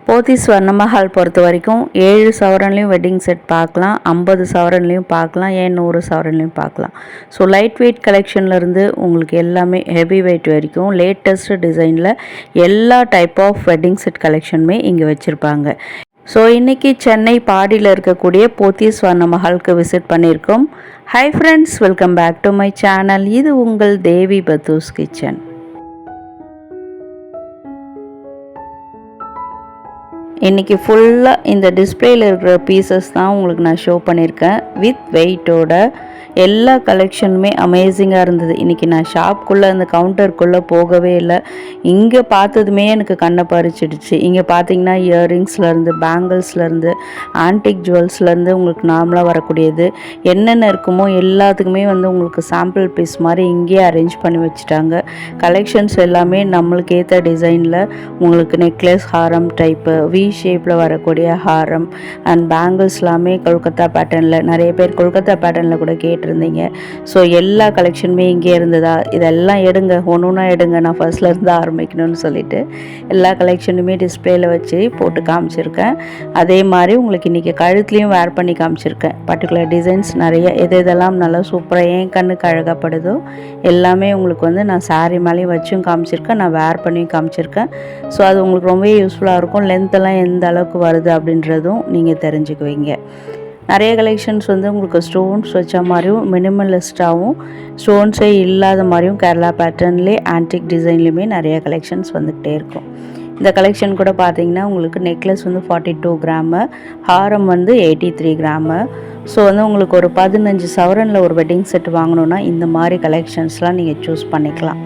போத்தி ஸ்வர்ணமஹால் பொறுத்த வரைக்கும் 7 சவரன்லேயும் wedding set பார்க்கலாம், 50 சவரன்லேயும் பார்க்கலாம், ஏன் 100 சவரன்லேயும் பார்க்கலாம். ஸோ லைட் வெயிட் கலெக்ஷன்லேருந்து உங்களுக்கு எல்லாமே ஹெவி வெயிட் வரைக்கும் லேட்டஸ்ட் டிசைனில் எல்லா டைப் ஆஃப் வெட்டிங் செட் கலெக்ஷனுமே இங்கே வச்சுருப்பாங்க. ஸோ இன்றைக்கி சென்னை பாடியில் இருக்கக்கூடிய போத்தி ஸ்வர்ணமஹாலுக்கு விசிட் பண்ணியிருக்கோம். Hi friends, welcome back to my channel. இது உங்கள் தேவி பத்தூஸ் கிச்சன். இன்றைக்கி ஃபுல்லாக இந்த டிஸ்பிளேயில் இருக்கிற பீசஸ் தான் உங்களுக்கு நான் ஷோ பண்ணியிருக்கேன். வித் வெயிட்டோட எல்லா கலெக்ஷனுமே அமேசிங்காக இருந்தது. இன்றைக்கி நான் ஷாப்புக்குள்ளே அந்த கவுண்டருக்குள்ளே போகவே இல்லை. இங்கே பார்த்ததுமே எனக்கு கண்ணை பறிச்சிடுச்சு. இங்கே பார்த்தீங்கன்னா இயரிங்ஸ்லேருந்து, பேங்கிள்ஸ்லேருந்து, ஆன்டிக் ஜுவல்ஸ்லேருந்து உங்களுக்கு நார்மலாக வரக்கூடியது என்னென்ன இருக்குமோ எல்லாத்துக்குமே உங்களுக்கு சாம்பிள் பீஸ் மாதிரி இங்கேயே அரேஞ்ச் பண்ணி வச்சுட்டாங்க. கலெக்ஷன்ஸ் எல்லாமே நம்மளுக்கு ஏற்ற டிசைனில் உங்களுக்கு நெக்லஸ், ஹாரம் டைப்பு, வி ஷேப்பில் வரக்கூடிய ஹாரம் அண்ட் பேங்கிள்ஸ் எல்லாமே கொல்கத்தா பேட்டர்னில், நிறைய பேர் கொல்கத்தா பேட்டர்னில் கூட கேட்டிருந்தீங்க. ஸோ எல்லா கலெக்ஷனுமே இங்கே இருந்ததா, இதெல்லாம் எடுங்க, ஒன்று எடுங்க, நான் ஃபர்ஸ்ட்லேருந்து ஆரம்பிக்கணும்னு சொல்லிட்டு எல்லா கலெக்ஷனுமே டிஸ்பிளேயில் வச்சு போட்டு காமிச்சிருக்கேன். அதே மாதிரி உங்களுக்கு இன்றைக்கி கழுத்துலேயும் வேர் பண்ணி காமிச்சிருக்கேன். பர்டிகுலர் டிசைன்ஸ் நிறைய எதெல்லாம் நல்லா சூப்பராக ஏன் கண்ணுக்கு அழகப்படுதோ எல்லாமே உங்களுக்கு நான் சாரீ மேலேயும் வச்சும் காமிச்சிருக்கேன், நான் வேர் பண்ணியும் காமிச்சிருக்கேன். ஸோ அது உங்களுக்கு ரொம்பவே யூஸ்ஃபுல்லாக இருக்கும். லென்த்தெல்லாம் எந்த அளவுக்கு வருது அப்படின்றதும் நீங்கள் தெரிஞ்சுக்குவீங்க. நிறைய கலெக்ஷன்ஸ் உங்களுக்கு ஸ்டோன்ஸ் வச்ச மாதிரியும், மினிமலிஸ்டாகவும், ஸ்டோன்ஸே இல்லாத மாதிரியும் கேரளா பேட்டர்ன்லேயே ஆன்டிக் டிசைன்லேயுமே நிறைய கலெக்ஷன்ஸ் வந்துக்கிட்டே இருக்கும். இந்த கலெக்ஷன் கூட பார்த்தீங்கன்னா உங்களுக்கு நெக்லஸ் 42 கிராமு, ஹாரம் 83 கிராமு. ஸோ உங்களுக்கு ஒரு 15 சவரனில் ஒரு வெட்டிங் செட் வாங்கணுன்னா இந்த மாதிரி கலெக்ஷன்ஸ்லாம் நீங்கள் சூஸ் பண்ணிக்கலாம்.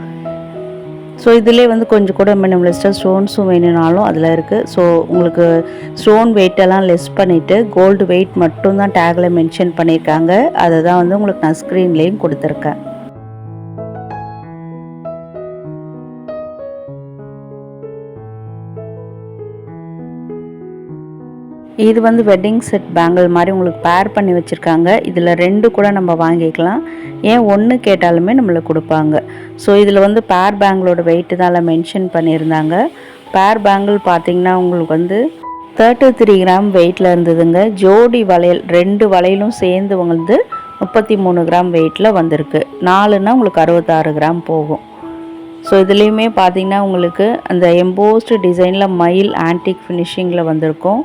ஸோ இதிலே கொஞ்சம் கூட மினிமலிஸ்டாக ஸ்டோன்ஸும் வேணும்னாலும் அதில் இருக்குது. ஸோ உங்களுக்கு ஸ்டோன் வெயிட்டெல்லாம் லெஸ் பண்ணிவிட்டு கோல்டு வெயிட் மட்டும்தான் டேக்கில் மென்ஷன் பண்ணியிருக்காங்க. அதை தான் உங்களுக்கு நான் ஸ்க்ரீன்லேயும் கொடுத்துருக்கேன். இது வெட்டிங் செட் பேங்கிள் மாதிரி உங்களுக்கு பேர் பண்ணி வச்சுருக்காங்க. இதில் 2 கூட நம்ம வாங்கிக்கலாம், ஏன் 1 கேட்டாலுமே நம்மளுக்கு கொடுப்பாங்க. ஸோ இதில் பேர் பேங்கிளோட வெயிட்டு தான் மென்ஷன் பண்ணியிருந்தாங்க. பேர் பேங்கிள் பார்த்திங்கன்னா உங்களுக்கு 33 கிராம் வெயிட்டில் இருந்ததுங்க. ஜோடி வளையல் 2 வளையலும் சேர்ந்து 33 கிராம் வெயிட்டில் வந்திருக்கு. 4ன்னா உங்களுக்கு 66 கிராம் போகும். ஸோ இதுலேயுமே பார்த்திங்கன்னா உங்களுக்கு அந்த எம்போஸ்டு டிசைனில் மயில் ஆன்டிக் ஃபினிஷிங்கில் வந்திருக்கும்.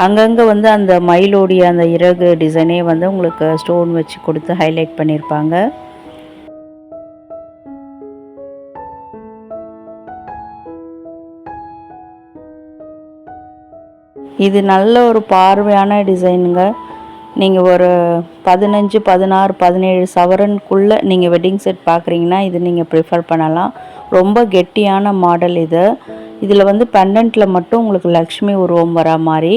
அங்கங்கே அந்த மயிலோடைய அந்த இறகு டிசைனே உங்களுக்கு ஸ்டோன் வச்சு கொடுத்து ஹைலைட் பண்ணியிருப்பாங்க. இது நல்ல ஒரு பார்வையான டிசைனுங்க. நீங்கள் ஒரு 15, 16, 17 சவரனுக்குள்ளே நீங்கள் வெட்டிங் செட் பார்க்குறீங்கன்னா இது நீங்கள் ப்ரிஃபர் பண்ணலாம். ரொம்ப கெட்டியான மாடல் இது. இதில் பெண்டன்ட்டில் மட்டும் உங்களுக்கு லக்ஷ்மி உருவம் வரா மாதிரி.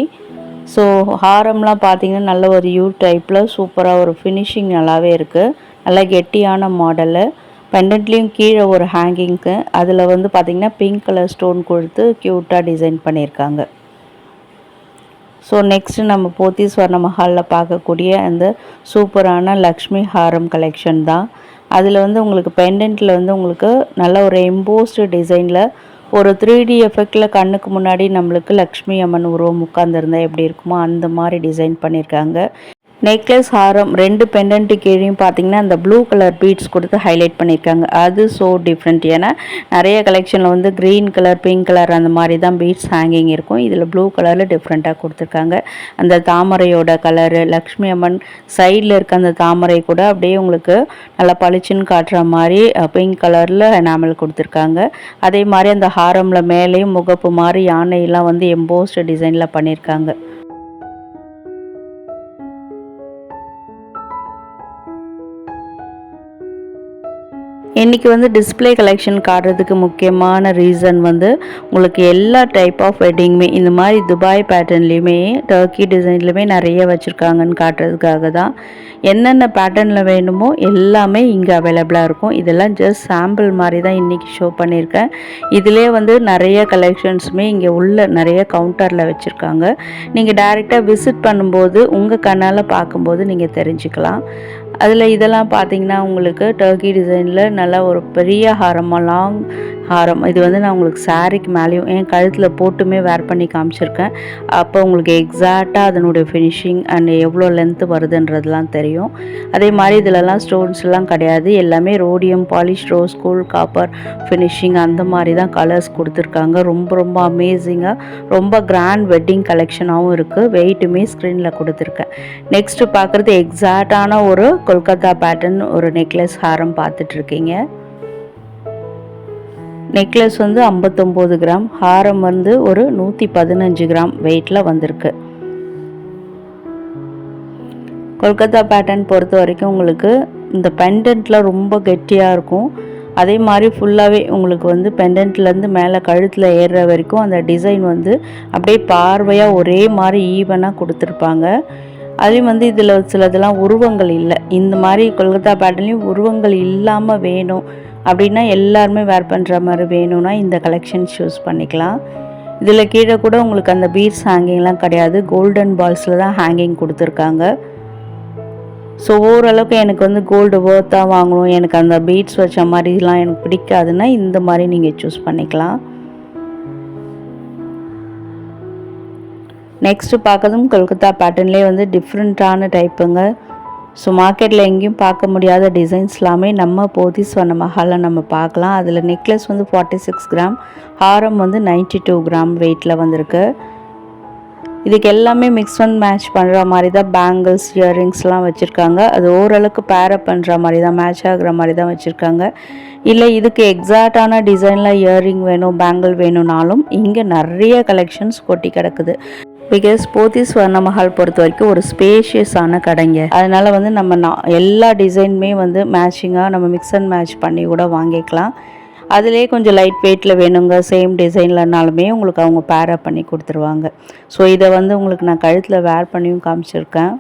ஸோ ஹாரம்லாம் பார்த்தீங்கன்னா நல்ல ஒரு யூ டைப்பில் சூப்பராக ஒரு ஃபினிஷிங் நல்லாவே இருக்குது. நல்லா கெட்டியான மாடலு. பெண்டன்ட்லேயும் கீழே ஒரு ஹேங்கிங்க்கு அதில் பார்த்திங்கன்னா பிங்க் கலர் ஸ்டோன் கொடுத்து க்யூட்டாக டிசைன் பண்ணியிருக்காங்க. ஸோ நெக்ஸ்ட்டு நம்ம போத்தி ஸ்வர்ணமஹாலில் பார்க்கக்கூடிய அந்த சூப்பரான லக்ஷ்மி ஹாரம் கலெக்ஷன் தான். அதில் உங்களுக்கு பெண்டன்ட்டில் உங்களுக்கு நல்ல ஒரு எம்போஸ்டு டிசைனில் ஒரு 3D எஃபெக்டில் கண்ணுக்கு முன்னாடி நம்மளுக்கு லக்ஷ்மி அம்மன் உருவம் உட்காந்துருந்தா எப்படி இருக்குமோ அந்த மாதிரி டிசைன் பண்ணியிருக்காங்க. நெக்லஸ், ஹாரம் 2 பெண்டன்ட்டு கீழையும் பார்த்திங்கன்னா அந்த ப்ளூ கலர் பீட்ஸ் கொடுத்து ஹைலைட் பண்ணியிருக்காங்க. அது ஸோ டிஃப்ரெண்ட். ஏன்னா நிறைய கலெக்ஷனில் க்ரீன் கலர், பிங்க் கலர் அந்த மாதிரி தான் பீட்ஸ் ஹேங்கிங் இருக்கும். இதில் ப்ளூ கலரில் டிஃப்ரெண்ட்டாக கொடுத்துருக்காங்க. அந்த தாமரையோட கலரு, லக்ஷ்மி அம்மன் சைடில் இருக்க அந்த தாமரை கூட அப்படியே உங்களுக்கு நல்லா பளிச்சுன்னு காட்டுற மாதிரி பிங்க் கலரில் எனாமல் கொடுத்துருக்காங்க. அதே மாதிரி அந்த ஹாரமில் மேலேயும் முகப்பு மாதிரி யானையெல்லாம் எம்போஸ்டு டிசைனில் பண்ணியிருக்காங்க. இன்றைக்கி டிஸ்பிளே கலெக்ஷன் காட்டுறதுக்கு முக்கியமான ரீசன் உங்களுக்கு எல்லா டைப் ஆஃப் வெட்டிங்குமே இந்த மாதிரி துபாய் பேட்டர்ன்லேயுமே டர்க்கி டிசைன்லையுமே நிறைய வச்சுருக்காங்கன்னு காட்டுறதுக்காக தான். என்னென்ன பேட்டர்னில் வேணுமோ எல்லாமே இங்கே அவைலபிளாக இருக்கும். இதெல்லாம் ஜஸ்ட் சாம்பிள் மாதிரி தான் இன்றைக்கி ஷோ பண்ணியிருக்கேன். இதிலே நிறைய கலெக்ஷன்ஸுமே இங்கே உள்ள நிறைய கவுண்டரில் வச்சுருக்காங்க. நீங்கள் டைரெக்டாக விசிட் பண்ணும்போது உங்கள் கண்ணால் பார்க்கும்போது நீங்கள் தெரிஞ்சுக்கலாம். அதில் இதெல்லாம் பார்த்தீங்கன்னா உங்களுக்கு டர்க்கி டிசைனில் நல்லா ஒரு பெரிய ஹாரமாக லாங் ஹாரம். இது வந்து நான் உங்களுக்கு சாரீக்கு மேலேயும் என் கழுத்தில் போட்டுமே வேர் பண்ணி காமிச்சிருக்கேன். அப்போ உங்களுக்கு எக்ஸாக்டாக அதனுடைய ஃபினிஷிங் அண்ட் எவ்வளோ லென்த்து வருதுன்றதுலாம் தெரியும். அதே மாதிரி இதிலலாம் ஸ்டோன்ஸ்லாம் கிடையாது. எல்லாமே rhodium, polish rose gold, copper finishing அந்த மாதிரி தான் கலர்ஸ் கொடுத்துருக்காங்க. ரொம்ப ரொம்ப அமேசிங்காக ரொம்ப கிராண்ட் வெட்டிங் கலெக்ஷனாகவும் இருக்குது. வெயிட்டுமே ஸ்க்ரீனில் கொடுத்துருக்கேன். நெக்ஸ்ட்டு பார்க்குறது எக்ஸாக்டான ஒரு கொல்கத்தா பேட்டர்ன் ஒரு நெக்லஸ் ஹாரம் பார்த்துட்ருக்கீங்க. நெக்லஸ் வந்து 59 கிராம், ஹாரம் வந்து ஒரு 115 கிராம் வெயிட்டில் வந்திருக்கு. கொல்கத்தா பேட்டர்ன் பொறுத்த வரைக்கும் உங்களுக்கு இந்த பெண்டன்ட்டில் ரொம்ப கெட்டியாக இருக்கும். அதே மாதிரி ஃபுல்லாகவே உங்களுக்கு வந்து பெண்டன்ட்லேருந்து மேலே கழுத்தில் ஏறுற வரைக்கும் அந்த டிசைன் வந்து அப்படியே பார்வையாக ஒரே மாதிரி ஈவனாக கொடுத்துருப்பாங்க. அதே வந்து இதில் சிலதெல்லாம் உருவங்கள் இல்லை. இந்த மாதிரி கொல்கத்தா பேட்டர்ன்லேயும் உருவங்கள் இல்லாமல் வேணும் அப்படின்னா எல்லாருமே வேர் பண்ணுற மாதிரி வேணும்னா இந்த கலெக்ஷன் சூஸ் பண்ணிக்கலாம். இதில் கீழே கூட உங்களுக்கு அந்த பீட்ஸ் ஹேங்கிங்லாம் கிடையாது. கோல்டன் பால்ஸில் தான் ஹேங்கிங் கொடுத்துருக்காங்க. ஸோ ஓரளவுக்கு எனக்கு வந்து கோல்டு ஒர்த்தாக வாங்கணும், எனக்கு அந்த பீட்ஸ் வச்ச மாதிரிலாம் எனக்கு பிடிக்காதுன்னா இந்த மாதிரி நீங்கள் சூஸ் பண்ணிக்கலாம். நெக்ஸ்ட்டு பார்க்கறதும் கொல்கத்தா பேட்டர்ன்லேயே வந்து டிஃப்ரெண்ட்டான டைப்புங்க. ஸோ மார்க்கெட்டில் எங்கேயும் பார்க்க முடியாத டிசைன்ஸ் எல்லாமே நம்ம போத்தி ஸ்வர்ண மஹாலில் நம்ம பார்க்கலாம். அதில் நெக்லஸ் வந்து 46 கிராம், ஹாரம் வந்து 92 கிராம் வெயிட்டில் வந்திருக்கு. இதுக்கு எல்லாமே மிக்ஸ் அண்ட் மேட்ச் பண்ணுற மாதிரி தான் பேங்கிள்ஸ், இயரிங்ஸ்லாம் வச்சுருக்காங்க. அது ஓரளவுக்கு பேரப் பண்ணுற மாதிரி தான், மேட்ச் ஆகிற மாதிரி தான் வச்சுருக்காங்க. இல்லை இதுக்கு எக்ஸாக்டான டிசைனில் இயரிங் வேணும், பேங்கிள் வேணும்னாலும் இங்கே நிறைய கலெக்ஷன்ஸ் கொட்டி கிடக்குது. பிகாஸ் போத்தி ஸ்வர்ண மஹால் பொறுத்த வரைக்கும் ஒரு ஸ்பேஷியஸான கடைங்க. அதனால் வந்து நம்ம எல்லா டிசைனுமே வந்து மேட்சிங்காக நம்ம மிக்ஸ் அண்ட் மேட்ச் பண்ணி கூட வாங்கிக்கலாம். அதிலே கொஞ்சம் லைட் வெயிட்டில் வேணுங்க சேம் டிசைன்லனாலுமே உங்களுக்கு அவங்க பேரப் பண்ணி கொடுத்துருவாங்க. ஸோ இதை வந்து உங்களுக்கு நான் கழுத்தில் வேர் பண்ணியும் காமிச்சிருக்கேன்.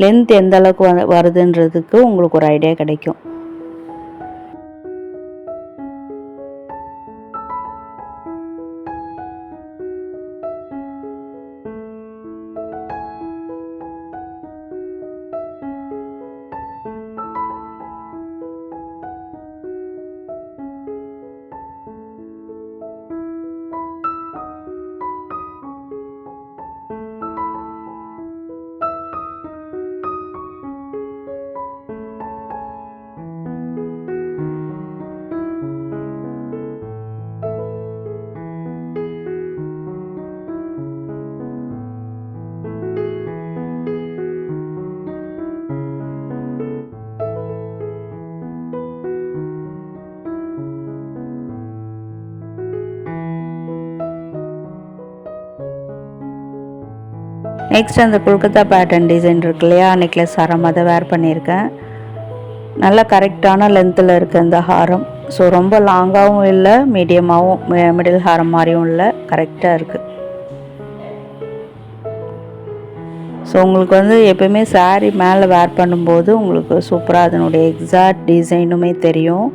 லென்த் எந்த அளவுக்கு வருதுன்றதுக்கு உங்களுக்கு ஒரு ஐடியா கிடைக்கும். நெக்ஸ்ட் அந்த கொல்கத்தா பேட்டர்ன் டிசைன் இருக்கு இல்லையா, நெக்லஸ் ஹாரம் அதை வேர் பண்ணியிருக்கேன். நல்லா கரெக்டான லென்த்தில் இருக்குது அந்த ஹாரம். ஸோ ரொம்ப லாங்காகவும் இல்லை, மீடியமாகவும் மிடில் ஹாரம் மாதிரியும் இல்லை, கரெக்டாக இருக்குது. ஸோ உங்களுக்கு வந்து எப்போயுமே சாரீ மேலே வேர் பண்ணும்போது உங்களுக்கு சூப்பராக அதனுடைய எக்ஸாக்ட் டிசைனுமே தெரியும்.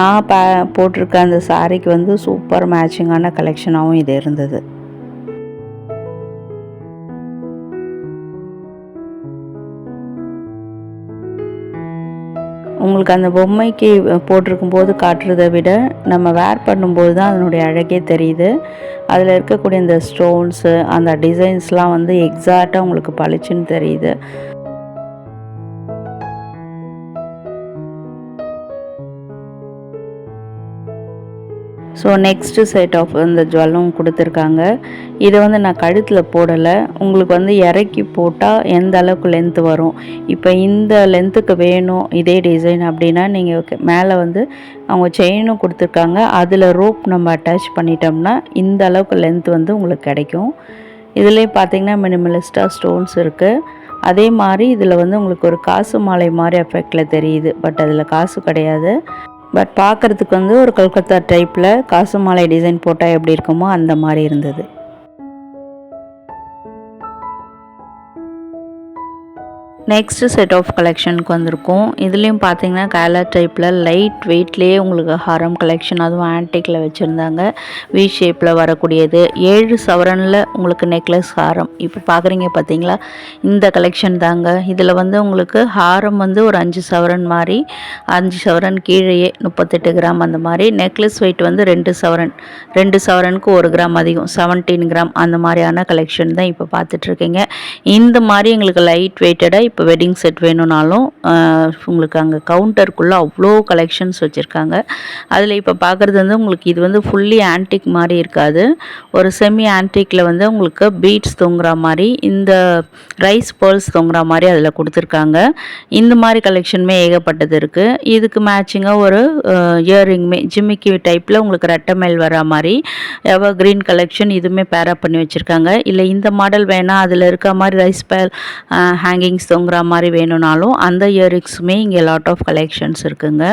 நான் போட்டிருக்க அந்த சாரீக்கு வந்து சூப்பர் மேட்சிங்கான கலெக்ஷனாகவும் இது இருந்தது. உங்களுக்கு அந்த பொம்மைக்கு போட்டிருக்கும் போது காட்டுறதை விட நம்ம வேர் பண்ணும்போது தான் அதனுடைய அழகே தெரியுது. அதில் இருக்கக்கூடிய இந்த ஸ்டோன்ஸு அந்த டிசைன்ஸ்லாம் வந்து எக்ஸாக்டாக உங்களுக்கு பளிச்சுன்னு தெரியுது. ஸோ நெக்ஸ்ட்டு செட் ஆஃப் இந்த ஜுவல்லும் கொடுத்துருக்காங்க. இதை வந்து நான் கழுத்தில் போடலை. உங்களுக்கு வந்து இறக்கி போட்டால் எந்த அளவுக்கு லென்த்து வரும், இப்போ இந்த லென்த்துக்கு வேணும் இதே டிசைன் அப்படின்னா நீங்கள் மேலே வந்து அவங்க செயினும் கொடுத்துருக்காங்க. அதில் ரோப் நம்ம அட்டாச் பண்ணிட்டோம்னா இந்த அளவுக்கு லென்த் வந்து உங்களுக்கு கிடைக்கும். இதுலேயும் பார்த்திங்கன்னா மினிமலிஸ்டாக ஸ்டோன்ஸ் இருக்குது. அதே மாதிரி இதில் வந்து உங்களுக்கு ஒரு காசு மாலை மாதிரி எஃபெக்டில் தெரியுது. பட் அதில் காசு கிடையாது. பட் பார்க்குறதுக்கு வந்து ஒரு கொல்கத்தா டைப்பில் காசு மாலை டிசைன் போட்டால் எப்படி இருக்குமோ அந்த மாதிரி இருந்தது. நெக்ஸ்ட் செட் ஆஃப் கலெக்ஷனுக்கு வந்திருக்கும். இதுலேயும் பார்த்தீங்கன்னா கேலா டைப்பில் லைட் வெயிட்லேயே உங்களுக்கு ஹாரம் கலெக்ஷன், அதுவும் ஆன்டிக்கில் வச்சுருந்தாங்க. வி ஷேப்பில் வரக்கூடியது 7 சவரனில் உங்களுக்கு நெக்லஸ் ஹாரம் இப்போ பார்க்குறீங்க பார்த்தீங்களா, இந்த கலெக்ஷன் தாங்க. இதில் வந்து உங்களுக்கு ஹாரம் வந்து ஒரு 5 சவரன் மாதிரி, 5 சவரன் கீழேயே 38 கிராம் அந்த மாதிரி. நெக்லஸ் வெயிட் வந்து 2 சவரன், 2 சவரனுக்கு 1 கிராம் அதிகம், 17 கிராம் அந்த மாதிரியான கலெக்ஷன் தான் இப்போ பார்த்துட்ருக்கீங்க. இந்த மாதிரி எங்களுக்கு லைட் வெயிட்டடாக இப்போ வெட்டிங் செட் வேணும்னாலும் உங்களுக்கு அங்கே கவுண்டருக்குள்ளே அவ்வளோ கலெக்ஷன்ஸ் வச்சுருக்காங்க. அதில் இப்போ பார்க்குறது வந்து உங்களுக்கு இது வந்து ஃபுல்லி ஆன்டிக் மாதிரி இருக்காது, ஒரு செமி ஆன்டிக்கில் வந்து உங்களுக்கு பீட்ஸ் தொங்குற மாதிரி, இந்த ரைஸ் பேர்ல்ஸ் தொங்குற மாதிரி அதில் கொடுத்துருக்காங்க. இந்த மாதிரி கலெக்ஷனுமே ஏகப்பட்டது இருக்குது. இதுக்கு மேட்சிங்காக ஒரு இயரிங்குமே ஜிமிக்கி டைப்பில் உங்களுக்கு ரெட்டமேல் வர மாதிரி எவர் கிரீன் கலெக்ஷன் இதுவுமே பேரப் பண்ணி வச்சுருக்காங்க. இல்லை இந்த மாடல் வேணால் அதில் இருக்க மாதிரி ரைஸ் பேல் ஹேங்கிங்ஸ் தொங்குற மாதிரி வேணும்னாலும் அந்த இயரிங்ஸுமே இங்கே லாட் ஆஃப் கலெக்ஷன்ஸ் இருக்குங்க.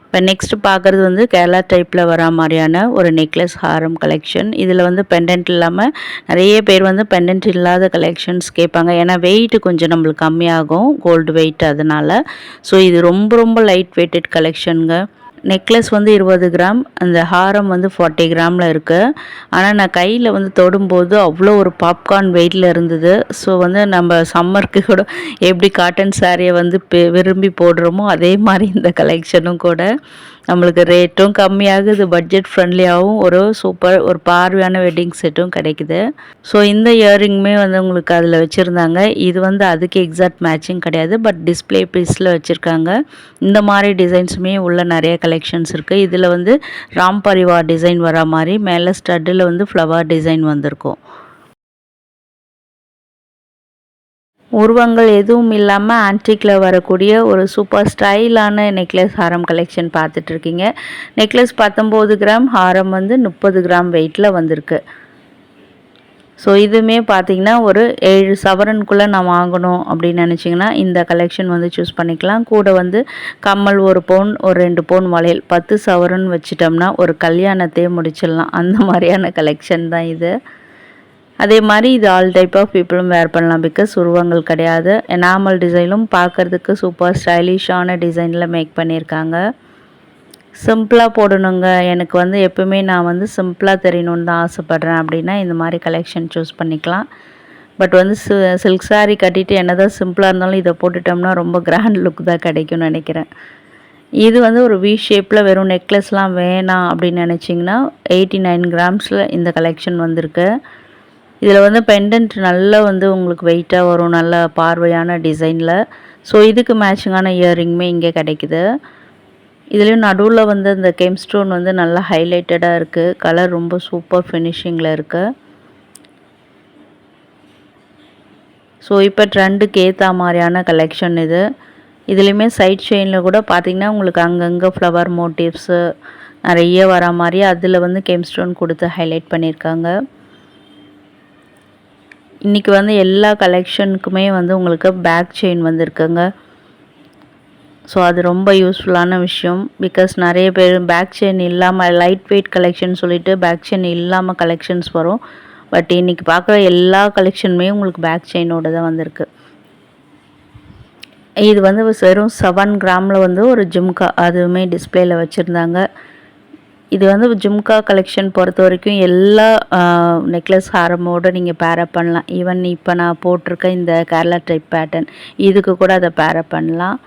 இப்போ நெக்ஸ்ட் பார்க்குறது வந்து கேரளா டைப்பில் வர மாதிரியான ஒரு நெக்லஸ் ஹாரம் கலெக்ஷன். இதில் வந்து பெண்டன்ட் இல்லாமல் நிறைய பேர் வந்து பெண்டன்ட் இல்லாத கலெக்ஷன்ஸ் கேட்பாங்க. ஏன்னா வெயிட் கொஞ்சம் நம்மளுக்கு கம்மியாகும், கோல்டு வெயிட், அதனால். ஸோ இது ரொம்ப ரொம்ப லைட் வெயிட்டட் கலெக்ஷனுங்க. நெக்லஸ் வந்து 20 கிராம், அந்த ஹாரம் வந்து 40 கிராமில் இருக்குது. ஆனால் நான் கையில் வந்து தொடும்போது அவ்வளோ ஒரு பாப்கார்ன் வெயிட்டில் இருந்தது. ஸோ வந்து நம்ம சம்மருக்கு கூட எப்படி காட்டன் சாரியை வந்து விரும்பி போடுறோமோ அதே மாதிரி இந்த கலெக்ஷனும் கூட நம்மளுக்கு ரேட்டும் கம்மியாகுது, பட்ஜெட் ஃப்ரெண்ட்லியாகவும் ஒரு சூப்பர் ஒரு பார்வையான வெட்டிங் செட்டும் கிடைக்குது. ஸோ இந்த இயரிங்குமே வந்து உங்களுக்கு அதில் வச்சுருந்தாங்க. இது வந்து அதுக்கு எக்ஸாக்ட் மேட்சிங் கிடையாது, பட் டிஸ்பிளே பீஸில் வச்சுருக்காங்க. இந்த மாதிரி டிசைன்ஸுமே உள்ள நிறைய கலெக்ஷன்ஸ் இருக்குது. இதில் வந்து ராம் பரிவார் டிசைன் வர மாதிரி மேலே ஸ்டட்டில் வந்து ஃப்ளவர் டிசைன் வந்திருக்கும். உருவங்கள் எதுவும் இல்லாமல் ஆன்டிக்கில் வரக்கூடிய ஒரு சூப்பர் ஸ்டைலான நெக்லஸ் ஹாரம் கலெக்ஷன் பார்த்துட்ருக்கீங்க. நெக்லஸ் 19 கிராம், ஹாரம் வந்து 30 கிராம் வெயிட்டில் வந்திருக்கு. ஸோ இதுவுமே பார்த்திங்கன்னா ஒரு 7 சவரனுக்குள்ளே நான் வாங்கணும் அப்படின்னு நினச்சிங்கன்னா இந்த கலெக்ஷன் வந்து சூஸ் பண்ணிக்கலாம். கூட வந்து கம்மல் 1 பவுன், ஒரு 2 பவுன் வளையல், 10 சவரன் வச்சிட்டோம்னா ஒரு கல்யாணத்தையே முடிச்சிடலாம். அந்த மாதிரியான கலெக்ஷன் தான் இது. அதே மாதிரி இது ஆல் டைப் ஆஃப் பீப்புளும் வேர் பண்ணலாம், பிகாஸ் உருவங்கள் கிடையாது. எனாமல் டிசைனும் பார்க்குறதுக்கு சூப்பர் ஸ்டைலிஷான டிசைனில் மேக் பண்ணியிருக்காங்க. சிம்பிளாக போடணுங்க, எனக்கு வந்து எப்பவுமே நான் வந்து சிம்பிளாக தெரியணுன்னு தான் ஆசைப்பட்றேன் அப்படின்னா இந்த மாதிரி கலெக்ஷன் சூஸ் பண்ணிக்கலாம். பட் வந்து சில்க் சாரீ கட்டிட்டு என்ன தான் சிம்பிளாக இருந்தாலும் இதை போட்டுட்டோம்னா ரொம்ப கிராண்ட் லுக் தான் கிடைக்கும்னு நினைக்கிறேன். இது வந்து ஒரு வி ஷேப்பில் வெறும் நெக்லஸ்லாம் வேணாம் அப்படின்னு நினச்சிங்கன்னா 89 கிராம்ஸில் இந்த கலெக்ஷன் வந்திருக்கு. இதில் வந்து பெண்டன்ட் நல்லா வந்து உங்களுக்கு வெயிட்டாக வரும், நல்ல பார்வையான டிசைனில். ஸோ இதுக்கு மேட்சிங்கான இயரிங்குமே இங்கே கிடைக்குது. இதுலேயும் நடுவில் வந்து இந்த கெம் ஸ்டோன் வந்து நல்லா ஹைலைட்டடாக இருக்குது, கலர் ரொம்ப சூப்பர் ஃபினிஷிங்கில் இருக்குது. ஸோ இப்போ ட்ரெண்டுக்கு ஏற்ற மாதிரியான கலெக்ஷன் இது. இதுலேயுமே சைட் செயினில் கூட பார்த்திங்கன்னா உங்களுக்கு அங்கங்கே ஃப்ளவர் மோட்டிவ்ஸு நிறைய வர மாதிரி அதில் வந்து கெம் ஸ்டோன் கொடுத்து ஹைலைட் பண்ணியிருக்காங்க. இன்றைக்கி வந்து எல்லா கலெக்ஷனுக்குமே வந்து உங்களுக்கு பேக் செயின் வந்திருக்குங்க. ஸோ அது ரொம்ப யூஸ்ஃபுல்லான விஷயம், பிகாஸ் நிறைய பேர் பேக் செயின் இல்லாமல் லைட் வெயிட் கலெக்ஷன் சொல்லிவிட்டு பேக் செயின் இல்லாமல் கலெக்ஷன்ஸ் வரும். பட் இன்றைக்கி பார்க்குற எல்லா கலெக்ஷனுமே உங்களுக்கு பேக் செயினோடு தான் வந்திருக்கு. இது வந்து வெறும் 7 கிராமில் வந்து ஒரு ஜும்கா அதுவுமே டிஸ்பிளேயில் வச்சுருந்தாங்க. இது வந்து ஜும்கா கலெக்ஷன் பொறுத்த வரைக்கும் எல்லா நெக்லஸ் ஹாரமோடு நீங்கள் பேரப் பண்ணலாம். ஈவன் இப்போ நான் போட்டிருக்க இந்த கேரளா டைப் பேட்டர்ன் இதுக்கு கூட அதை பேரப் பண்ணலாம்.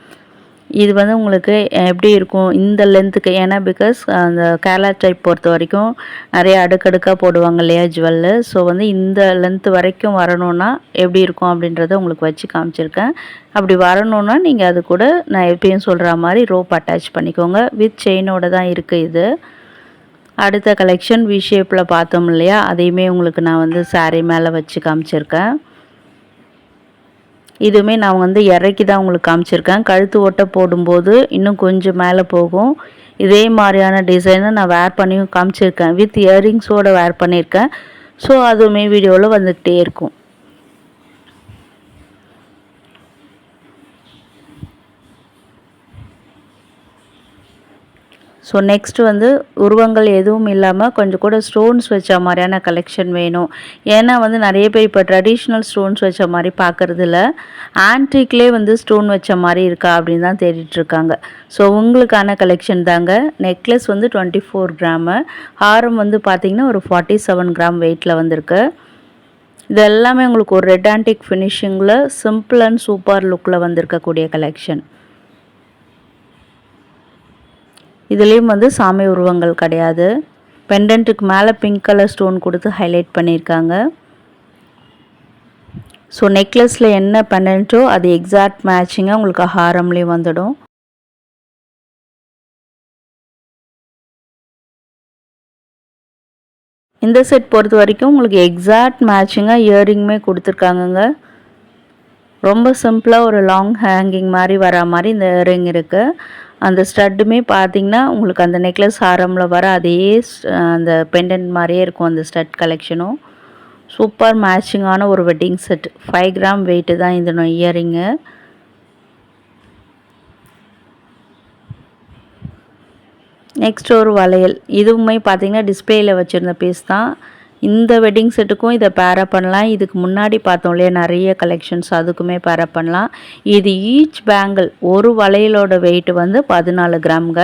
இது வந்து உங்களுக்கு எப்படி இருக்கும் இந்த லென்த்துக்கு, ஏன்னா பிகாஸ் அந்த கேரளா டைப் பொறுத்த வரைக்கும் நிறைய அடுக்கடுக்காக போடுவாங்க இல்லையா ஜுவல்லு. ஸோ வந்து இந்த லென்த்து வரைக்கும் வரணுன்னா எப்படி இருக்கும் அப்படின்றத உங்களுக்கு வச்சு காமிச்சிருக்கேன். அப்படி வரணுன்னா நீங்கள் அது கூட நான் எப்பயும் சொல்கிற மாதிரி ரோப் அட்டாச் பண்ணிக்கோங்க. வித் செயினோடு தான் இருக்குது இது. அடுத்த கலெக்ஷன் வி ஷேப்பில் பார்த்தோம் இல்லையா, அதையுமே உங்களுக்கு நான் வந்து சாரீ மேலே வச்சு காமிச்சிருக்கேன். இதுவுமே நான் வந்து இறக்கி தான் உங்களுக்கு காமிச்சிருக்கேன். கழுத்து ஓட்டை போடும்போது இன்னும் கொஞ்சம் மேலே போகும். இதே மாதிரியான டிசைனை நான் வேர் பண்ணியும் காமிச்சிருக்கேன், வித் இயரிங்ஸோடு வேர் பண்ணியிருக்கேன். ஸோ அதுவுமே வீடியோவில் வந்துக்கிட்டே இருக்கும். ஸோ நெக்ஸ்ட் வந்து உருவங்கள் எதுவும் இல்லாமல் கொஞ்சம் கூட ஸ்டோன்ஸ் வச்ச மாதிரியான கலெக்ஷன் வேணும். ஏன்னா வந்து நிறைய பேர் இப்போ ட்ரெடிஷ்னல் ஸ்டோன்ஸ் வச்ச மாதிரி பார்க்குறதில்ல, ஆன்டிக்லேயே வந்து ஸ்டோன் வச்ச மாதிரி இருக்கா அப்படின்னு தான் தேடிட்டுருக்காங்க. ஸோ உங்களுக்கான கலெக்ஷன் தாங்க. நெக்லஸ் வந்து 24 கிராமு, ஹாரம் வந்து பார்த்திங்கன்னா ஒரு 47 கிராம் வெயிட்டில் வந்திருக்கு. இது எல்லாமே உங்களுக்கு ஒரு ரெட் ஆன்டிக் ஃபினிஷிங்கில் சிம்பிள் அண்ட் சூப்பர் லுக்கில் வந்திருக்கக்கூடிய கலெக்ஷன். இதுலேயும் வந்து சாமி உருவங்கள் கிடையாது. பெண்டன்ட்டுக்கு மேலே பிங்க் கலர் ஸ்டோன் கொடுத்து ஹைலைட் பண்ணியிருக்காங்க. ஸோ நெக்லஸில் என்ன பெண்டன்ட்டோ அது எக்ஸாக்ட் மேட்சிங்காக உங்களுக்கு ஹாரம்லேயும் வந்துடும். இந்த செட் பொறுத்த வரைக்கும் உங்களுக்கு எக்ஸாக்ட் மேட்சிங்காக இயரிங்குமே கொடுத்துருக்காங்கங்க. ரொம்ப சிம்பிளாக ஒரு லாங் ஹேங்கிங் மாதிரி வர மாதிரி இந்த இயரிங் இருக்குது. அந்த ஸ்டட்டுமே பார்த்திங்கன்னா உங்களுக்கு அந்த நெக்லஸ் ஹாரமில் வர அதே அந்த பெண்டன்ட் மாதிரியே இருக்கும் அந்த ஸ்டட் கலெக்ஷனும். சூப்பர் மேட்சிங்கான ஒரு வெட்டிங் செட். 5 கிராம் வெயிட்டு தான் இந்த இயரிங்கு. நெக்ஸ்ட் ஒரு வளையல். இதுவுமே பார்த்திங்கன்னா டிஸ்பிளேயில் வச்சுருந்த பீஸ் தான். இந்த வெட்டிங் செட்டுக்கும் இதை பேரப் பண்ணலாம். இதுக்கு முன்னாடி பார்த்தோம் இல்லையா நிறைய கலெக்ஷன்ஸ், அதுக்குமே பேரப் பண்ணலாம். இது ஈச் பேங்கிள் ஒரு வளையலோட வெயிட் வந்து 14 கிராம்ங்க.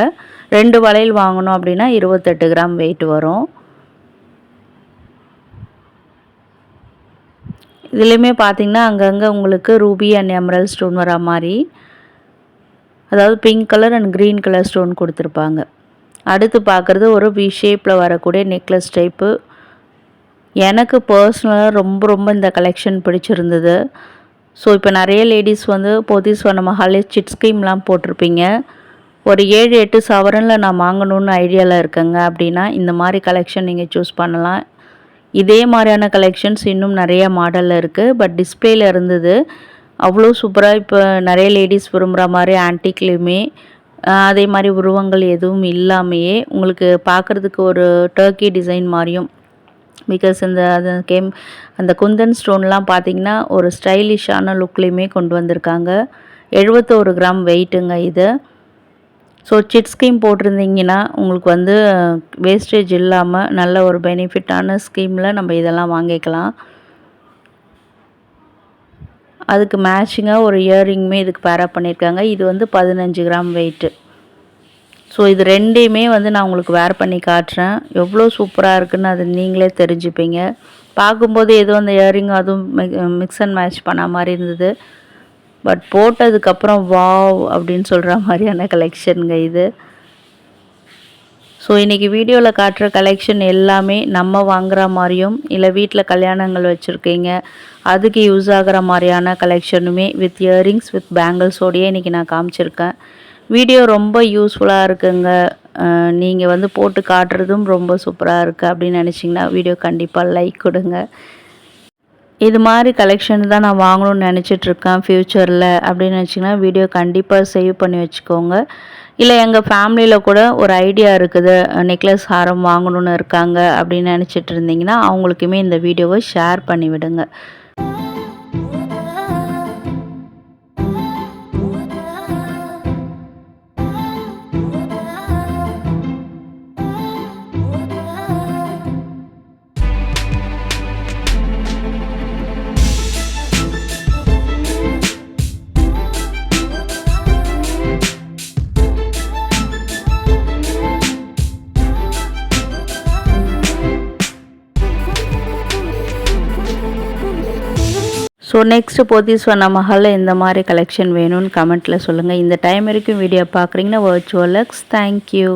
2 வளையல் வாங்கணும் அப்படின்னா 28 கிராம் வெயிட் வரும். இதுலேயுமே பார்த்திங்கன்னா அங்கங்கே உங்களுக்கு ரூபி அண்ட் எமரல் ஸ்டோன் வர மாதிரி, அதாவது pink colour and green colour stone கொடுத்துருப்பாங்க. அடுத்து பார்க்குறது ஒரு வி ஷேப்பில் வரக்கூடிய நெக்லஸ் டைப்பு. எனக்கு பர்சனலாக ரொம்ப இந்த கலெக்ஷன் பிடிச்சிருந்தது. ஸோ இப்போ நிறைய லேடிஸ் வந்து போத்தீஸ்வரம் மஹாலே சிட் ஸ்கீம்லாம் போட்டிருப்பீங்க. ஒரு 7-8 சவரனில் நான் வாங்கணுன்னு ஐடியாவில் இருக்கேங்க அப்படின்னா இந்த மாதிரி கலெக்ஷன் நீங்கள் சூஸ் பண்ணலாம். இதே மாதிரியான கலெக்ஷன்ஸ் இன்னும் நிறைய மாடலில் இருக்குது. பட் டிஸ்பிளேயில் இருந்தது அவ்வளோ சூப்பராக. இப்போ நிறைய லேடிஸ் விரும்புகிற மாதிரி ஆன்டிக்லேயுமே அதே மாதிரி உருவங்கள் எதுவும் இல்லாமையே உங்களுக்கு பார்க்குறதுக்கு ஒரு டர்க்கி டிசைன் மாதிரியும், பிகாஸ் அந்த குந்தன் ஸ்டோன்லாம் பார்த்திங்கன்னா ஒரு ஸ்டைலிஷான லுக்லேயுமே கொண்டு வந்திருக்காங்க. 71 கிராம் வெயிட்டுங்க இது. ஸோ சிட் ஸ்கீம் போட்டிருந்தீங்கன்னா உங்களுக்கு வந்து வேஸ்டேஜ் இல்லாமல் நல்ல ஒரு பெனிஃபிட்டான ஸ்கீமில் நம்ம இதெல்லாம் வாங்கிக்கலாம். அதுக்கு மேட்சிங்காக ஒரு இயரிங்குமே இதுக்கு பேரப் பண்ணியிருக்காங்க. இது வந்து 15 கிராம் வெயிட்டு. ஸோ இது ரெண்டையுமே வந்து நான் உங்களுக்கு வேர் பண்ணி காட்டுறேன். எவ்வளோ சூப்பராக இருக்குதுன்னு அது நீங்களே தெரிஞ்சுப்பீங்க. பார்க்கும்போது ஏதோ அந்த இயரிங் அதுவும் மிக்ஸ் அண்ட் மேட்ச் பண்ண மாதிரி இருந்தது. பட் போட்டதுக்கப்புறம் வாவ் அப்படின்னு சொல்கிற மாதிரியான கலெக்ஷனுங்க இது. ஸோ இன்றைக்கி வீடியோவில் காட்டுற கலெக்ஷன் எல்லாமே நம்ம வாங்குகிற மாதிரியும் இல்லை வீட்டில் கல்யாணங்கள் வச்சுருக்கீங்க அதுக்கு யூஸ் ஆகிற மாதிரியான கலெக்ஷனுமே வித் இயரிங்ஸ் வித் பேங்கிள்ஸோடையே இன்றைக்கி நான் காமிச்சிருக்கேன். வீடியோ ரொம்ப யூஸ்ஃபுல்லாக இருக்குங்க. நீங்கள் வந்து போட்டு காட்டுறதும் ரொம்ப சூப்பராக இருக்குது அப்படின்னு நினச்சிங்கன்னா வீடியோ கண்டிப்பாக லைக் கொடுங்க. இது மாதிரி கலெக்ஷன் தான் நான் வாங்கணும்னு நினச்சிட்ருக்கேன் ஃப்யூச்சரில் அப்படின்னு நினச்சிங்கன்னா வீடியோ கண்டிப்பாக சேவ் பண்ணி வச்சுக்கோங்க. இல்லை எங்கள் ஃபேமிலியில் கூட ஒரு ஐடியா இருக்குது, நெக்லஸ் ஹாரம் வாங்கணுன்னு இருக்காங்க அப்படின்னு நினச்சிட்டு இருந்தீங்கன்னா அவங்களுக்குமே இந்த வீடியோவை ஷேர் பண்ணி விடுங்க. ஸோ நெக்ஸ்ட்டு போத்தீஸ்வரம் மஹாலில் இந்த மாதிரி கலெக்ஷன் வேணும்னு கமெண்ட்டில் சொல்லுங்கள். இந்த டைம் வரைக்கும் வீடியோ பார்க்குறீங்கன்னா வர்ச்சுவல் லக்ஸ். தேங்க்யூ.